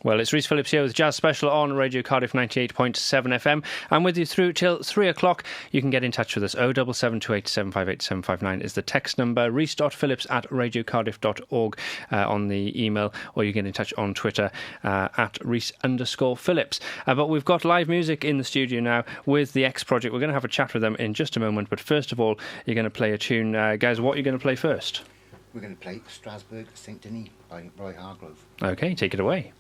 Well, it's Rhys Phillips here with Jazz Special on Radio Cardiff 98.7 FM. I'm with you through till 3 o'clock. You can get in touch with us. 07728 758 759 is the text number. Rhys.phillips@radiocardiff.org on the email, or you get in touch on Twitter at Rhys_Phillips. But we've got live music in the studio now with the X Project. We're going to have a chat with them in just a moment. But first of all, you're going to play a tune. Guys, what are you going to play first? We're going to play Strasbourg St. Denis by Roy Hargrove. OK, take it away.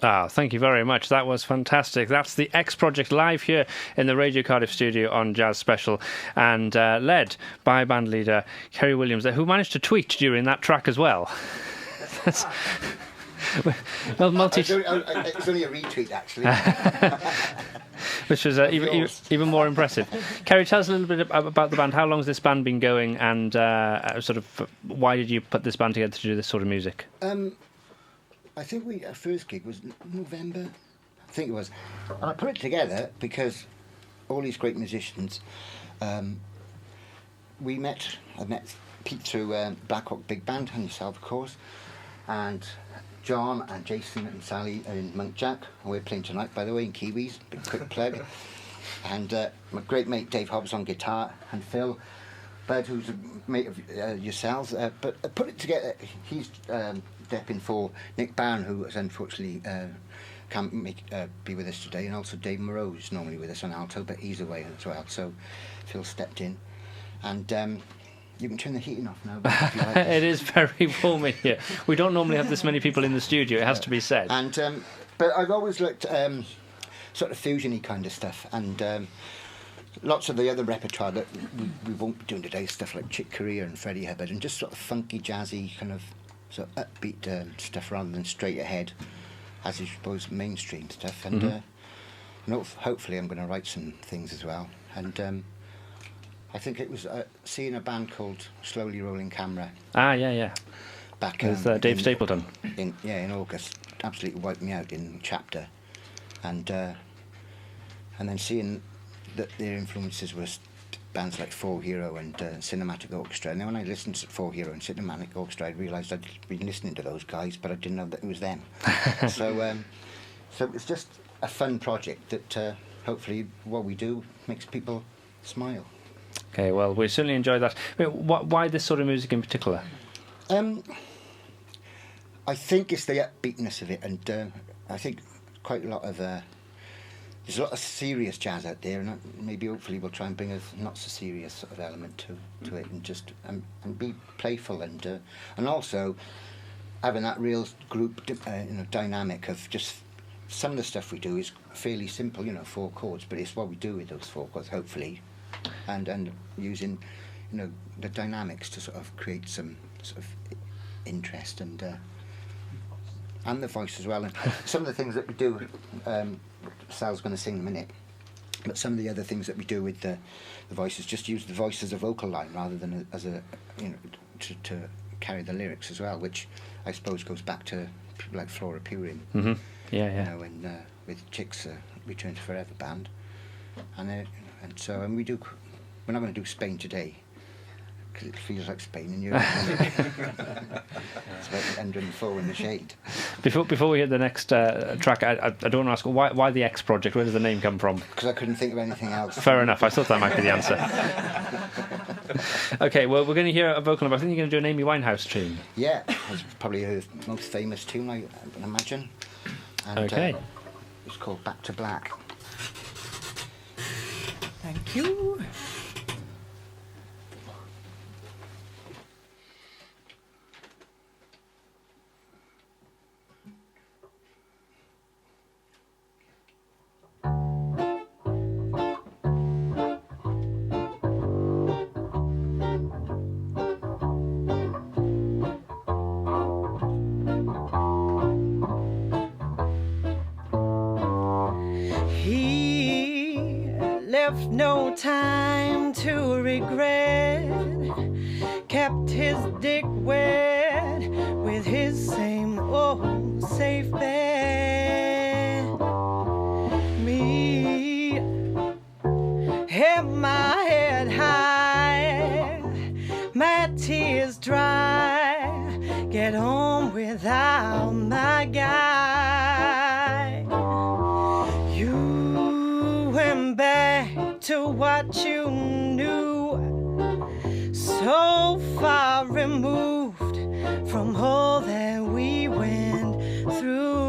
Ah, thank you very much. That was fantastic. That's the X Project live here in the Radio Cardiff studio on Jazz Special, and led by band leader Kerry Williams, who managed to tweet during that track as well. Well, it's only a retweet, actually. Which was even more impressive. Kerry, tell us a little bit about the band. How long has this band been going, and sort of why did you put this band together to do this sort of music? I think our first gig was November, I think it was. And I put it together because all these great musicians, I met Pete through Black Hawk Big Band, and yourself, of course, and John and Jason and Sally in Monk Jack, and we're playing tonight, by the way, in Kiwis, big quick plug. And my great mate Dave Hobbs on guitar, and Phil Bird, who's a mate of yourselves. But I put it together, he's depping for Nick Barron, who has unfortunately can't be with us today, and also Dave Moreau, who's normally with us on alto, but he's away as well, so Phil stepped in. And you can turn the heating off now. If you like. It is very warm in here. We don't normally have this many people in the studio, it has to be said. And but I've always looked sort of fusiony kind of stuff, and lots of the other repertoire that we won't be doing today, stuff like Chick Corea and Freddie Hubbard, and just sort of funky, jazzy, kind of sort of upbeat stuff rather than straight ahead, as you suppose, mainstream stuff. And hopefully I'm going to write some things as well. And I think it was seeing a band called Slowly Rolling Camera. Ah, yeah. Back with Dave Stapleton. In August, absolutely wiped me out in Chapter, and then seeing that their influences were bands like Four Hero and Cinematic Orchestra. And then when I listened to Four Hero and Cinematic Orchestra, I realised I'd been listening to those guys, but I didn't know that it was them. So it was just a fun project that hopefully what we do makes people smile. Okay, well, we certainly enjoyed that. I mean, why this sort of music in particular? I think it's the upbeatness of it, and I think quite a lot of there's a lot of serious jazz out there, and maybe hopefully we'll try and bring a not so serious sort of element to it, and just and be playful, and also having that real group dynamic of just some of the stuff we do is fairly simple, 4 chords, but it's what we do with those 4 chords, hopefully, and using the dynamics to sort of create some sort of interest and the voice as well. And some of the things that we do, Sal's going to sing in a minute, but some of the other things that we do with the voices, just use the voice as a vocal line rather than as a to carry the lyrics as well, which I suppose goes back to people like Flora Purim. Yeah. And with Chick's Return to Forever band, and And so, and we're not going to do Spain today, because it feels like Spain in Europe. It's about 104 in the shade. Before we hit the next track, I don't want to ask, why the X Project? Where does the name come from? Because I couldn't think of anything else. Fair enough, I thought that might be the answer. Okay, well, we're going to hear a vocal number. I think you're going to do an Amy Winehouse tune. Yeah, it's probably her most famous tune, I imagine. And, okay. It's called Back to Black. Thank you. Left no time to regret, kept his dick wet with his same old safe bet. Me, held my head high, my tears dry, get on without my guy. You went back to what you knew, so far removed from all that we went through,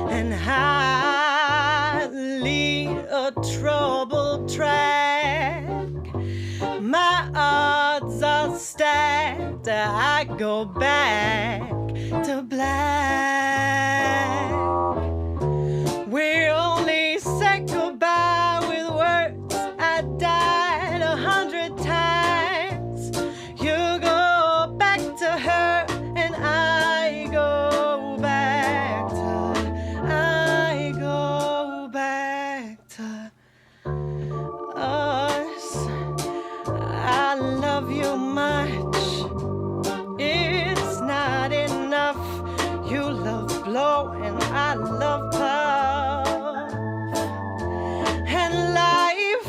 and I lead a troubled track. My odds are stacked, I go back to black. We only said goodbye with words. I died 100 times. You go back to her, and I go back to us. I love you much. It's not enough. You love blow and I love puff. And life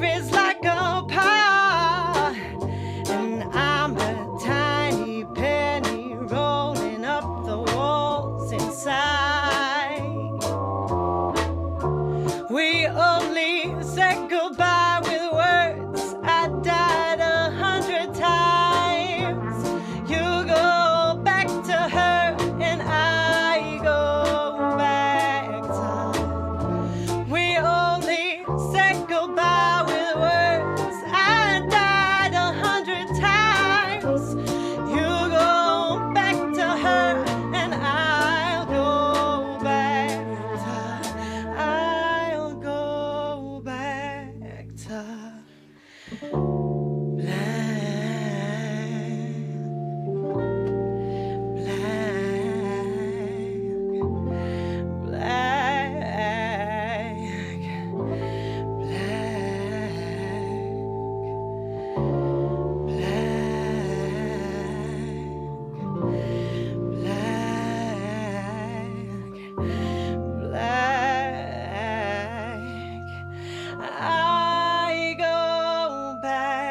is like a pie, and I'm a tiny penny rolling up the walls inside. We only said goodbye with words. I died 100 times. You go back to her, and I go back to. We only said goodbye with words. I died 100 times. You go back to her, and I'll go back to. I'll go back to I go back.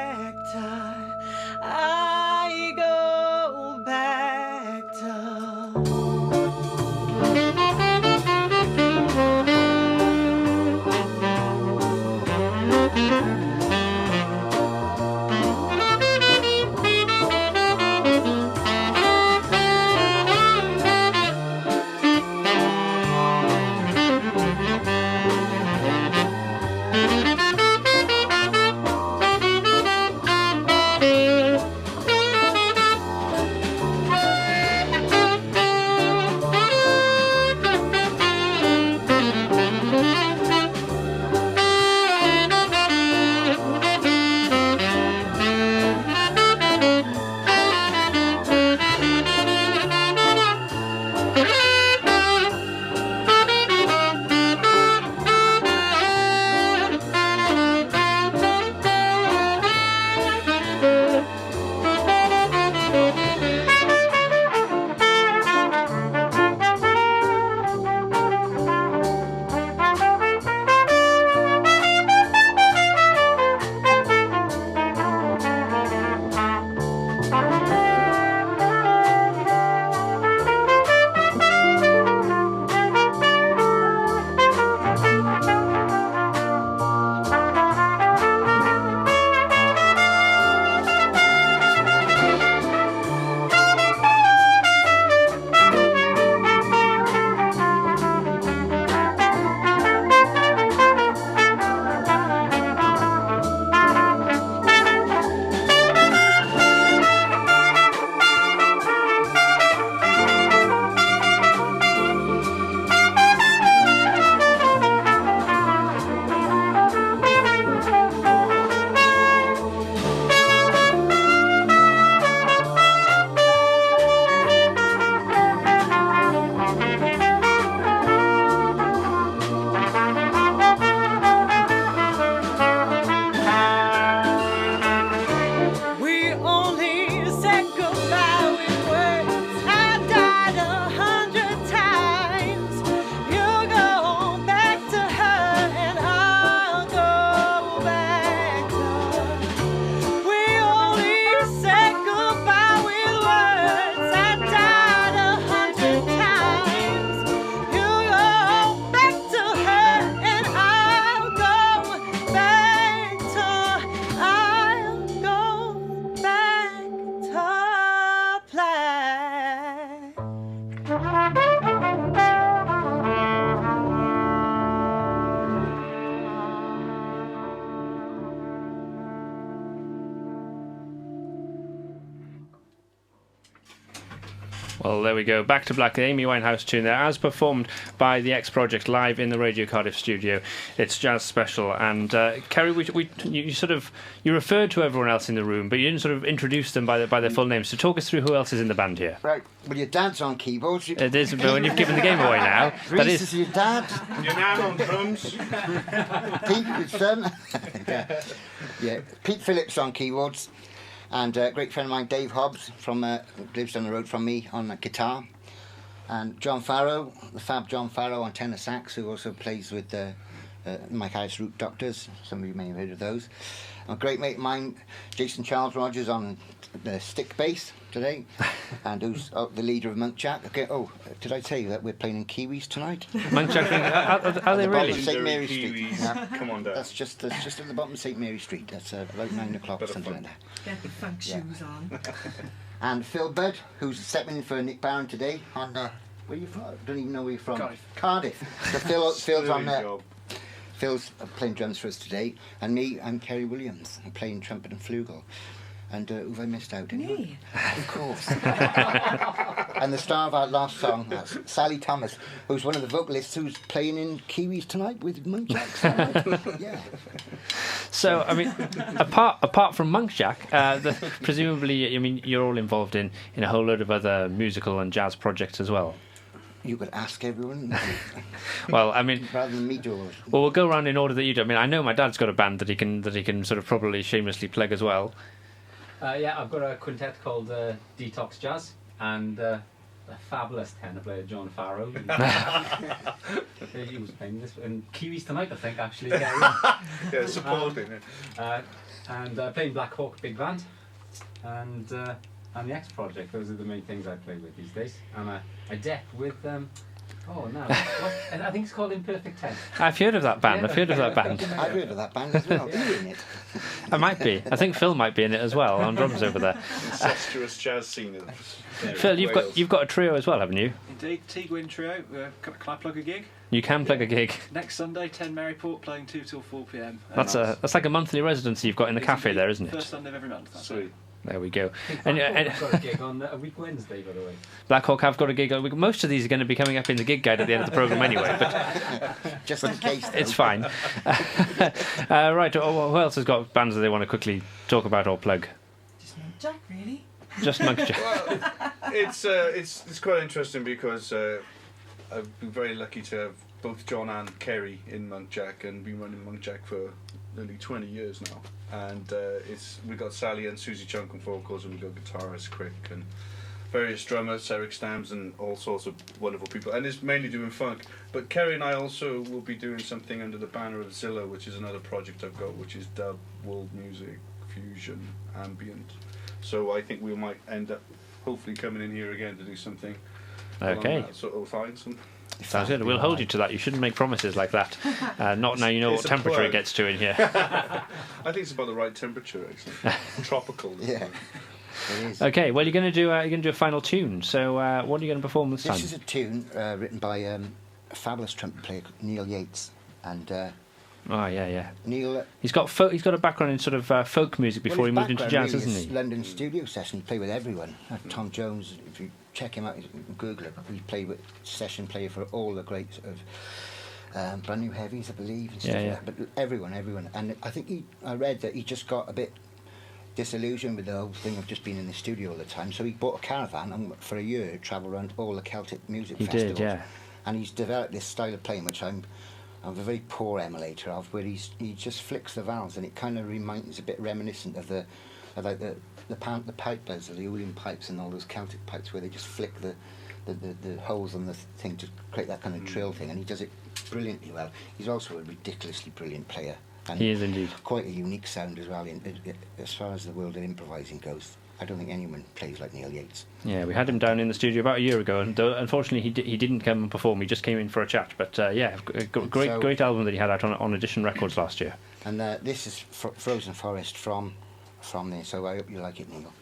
Well, there we go. Back to Black, the Amy Winehouse tune there, as performed by the X Project live in the Radio Cardiff studio. It's Jazz Special. And Kerry, you referred to everyone else in the room, but you didn't sort of introduce them by their full names. So talk us through who else is in the band here. Right. Well, your dad's on keyboards. It is, but when you've given the game away now, that Rhys is your dad. Your nan on drums. Pete, his son. Yeah. Pete Phillips on keyboards. And a great friend of mine, Dave Hobbs, lives down the road from me, on guitar. And John Farrow, the fab John Farrow on tenor sax, who also plays with Mike Harris Root Doctors. Some of you may have heard of those. A great mate of mine, Jason Charles Rogers, on the stick bass today, and who's the leader of Monkjack. Okay. Oh, did I tell you that we're playing in Kiwis tonight? Monkjack, are they really? St Mary Street. Yeah. Come on down. That's just at the bottom of St Mary Street. That's about 9 o'clock, something like that. Get the funk shoes on. And Phil Budd, who's stepping in for Nick Barron today on where are you from? I don't even know where you're from. Cardiff. So Phil's on there. Phil's playing drums for us today, and me, I'm Kerry Williams. I'm playing trumpet and flugel. And who've I missed out? Me? Of course. And the star of our last song, that's Sally Thomas, who's one of the vocalists who's playing in Kiwis tonight with Monkjack. Yeah. So, I mean, apart from Monkjack, presumably, I mean, you're all involved in a whole load of other musical and jazz projects as well. You could ask everyone. Well, I mean, rather than me do it. Well, we'll go around in order that you do. I mean, I know my dad's got a band that he can sort of probably shamelessly plug as well. Yeah, I've got a quintet called Detox Jazz, and a fabulous tenor player, John Farrow. He was playing this in Kiwis tonight, I think, actually. Yeah, supporting it. And playing Black Hawk Big Band, and the X Project. Those are the main things I play with these days. And I deck with I think it's called Imperfect 10. I've heard of that band. I've heard of that band as well. Are you in it? I might be. I think Phil might be in it as well, on drums over there. Incestuous jazz scene. Phil, you've got a trio as well, haven't you? Indeed, T-Gwyn Trio. Can I plug a gig? You can plug a gig. Next Sunday, 10 Maryport, playing 2 till 4 p.m. That's like a monthly residency you've got in the cafe there, isn't it? First Sunday of every month. Sweet. There we go. And I've got a gig on a week Wednesday, by the way. Black Hawk have got a gig. Most of these are going to be coming up in the gig guide at the end of the programme anyway, but just in case. It's fine. Right, who else has got bands that they want to quickly talk about or plug? Just Monkjack, really? Just Monkjack. Well, it's quite interesting because I've been very lucky to have both John and Kerry in Monkjack, and been running Monkjack for nearly 20 years now. And we've got Sally and Susie Chunk on vocals, and we've got guitarist Crick and various drummers, Eric Stams, and all sorts of wonderful people. And it's mainly doing funk. But Kerry and I also will be doing something under the banner of Zilla, which is another project I've got, which is dub, world music, fusion, ambient. So I think we might end up hopefully coming in here again to do something. Okay. Sort of find some. Sounds good. We'll hold you to that. You shouldn't make promises like that. Not now you know what temperature it gets to in here. I think it's about the right temperature, actually. Tropical. Yeah. It is. Okay. Well, you're going to do a final tune. So, what are you going to perform this time? This is a tune written by a fabulous trumpet player, Neil Yates, and. Oh yeah. Neil. He's got a background in sort of folk music before he moved into jazz, really hasn't he? London studio session. He played with everyone. Tom Jones. If you check him out, Google it. He played with session player for all the greats of brand new heavies, I believe. And stuff like that. But everyone. And I think I read that he just got a bit disillusioned with the whole thing of just being in the studio all the time. So he bought a caravan and for a year travelled around all the Celtic music festivals. He did, yeah. And he's developed this style of playing, which I'm a very poor emulator of, where he just flicks the valves, and it kind of reminds a bit reminiscent of the pipers, the Ulian pipes and all those Celtic pipes, where they just flick the holes on the thing to create that kind of trill thing, and he does it brilliantly well. He's also a ridiculously brilliant player. And he is indeed. Quite a unique sound as well, as far as the world of improvising goes. I don't think anyone plays like Neil Yates. Yeah, we had him down in the studio about a year ago, and unfortunately he didn't come and perform. He just came in for a chat. But great album that he had out on Edition Records last year. And this is Frozen Forest from there. So I hope you like it, Neil.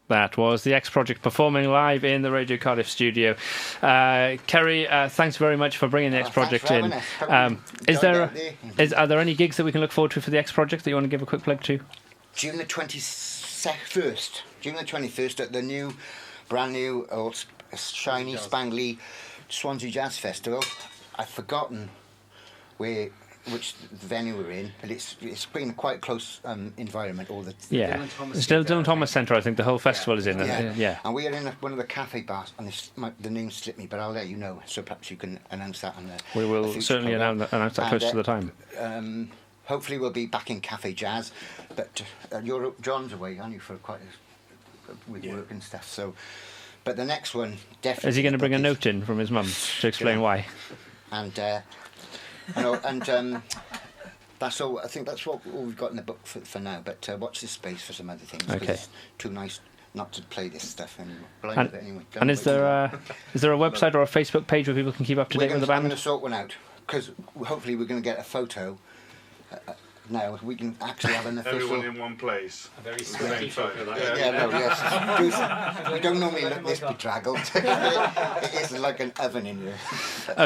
That was the X Project performing live in the Radio Cardiff studio. Kerry, thanks very much for bringing the X Project in. Are there any gigs that we can look forward to for the X Project that you want to give a quick plug to? June the 21st at the brand new, old, shiny, spangly Swansea Jazz Festival. I've forgotten which venue we're in, but it's been quite a close environment all the Still Dylan Thomas Centre, I think the whole festival is in. Yeah. And we are in one of the cafe bars, and the name slipped me, but I'll let you know, so perhaps you can announce that on the We will certainly announce that close to the time. Hopefully we'll be back in Cafe Jazz, but John's away, aren't you, for with work and stuff, so... But the next one, definitely... Is he going to bring a note in from his mum to explain why? And that's all. I think that's all we've got in the book for now. But watch this space for some other things. Okay. It's too nice not to play this stuff anymore. And is there a website or a Facebook page where people can keep up to date with the band? I'm going to sort one out, because hopefully we're going to get a photo. Now we can actually have an official... Everyone in one place. A very sweaty photo. Yes. We don't normally look this bedraggled. It is like an oven in here.